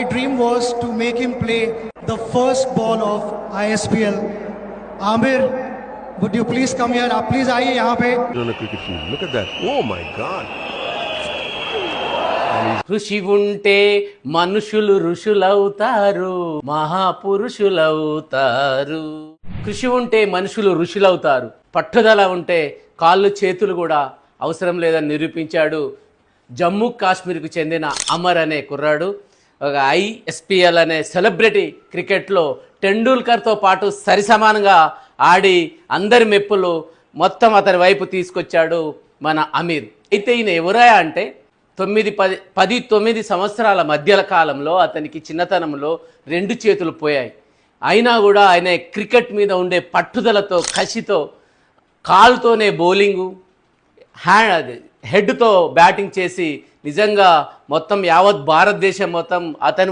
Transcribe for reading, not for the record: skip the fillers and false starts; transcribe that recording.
My dream was to make him play the first ball of ISPL. Amir, would you please come here? आप please आइए यहाँ पे. On a cricket field. Look at that. Oh my God. ఋషి ఉంటే మనుషులు ఋషులవుతారు, మహాపురుషులవుతారు. కృషి ఉంటే మనుషులు ఋషులవుతారు, పట్టుదల ఉంటే కాళ్ళు చేతులు కూడా అవసరం లేదని నిరూపించాడు జమ్మూ కాశ్మీర్కు చెందిన అమర్ అనే కుర్రాడు. ఒక ISPL అనే సెలబ్రిటీ క్రికెట్లో టెండూల్కర్తో పాటు సరిసమానంగా ఆడి అందరి మెప్పులు మొత్తం అతని వైపు తీసుకొచ్చాడు మన అమీర్. అయితే ఈయన ఎవరా అంటే 9 సంవత్సరాల మధ్యల కాలంలో అతనికి చిన్నతనంలో 2 చేతులు పోయాయి. అయినా కూడా ఆయన క్రికెట్ మీద ఉండే పట్టుదలతో కసితో కాలుతోనే బౌలింగు హెడ్తో బ్యాటింగ్ చేసి నిజంగా మొత్తం యావత్ భారతదేశం మొత్తం అతని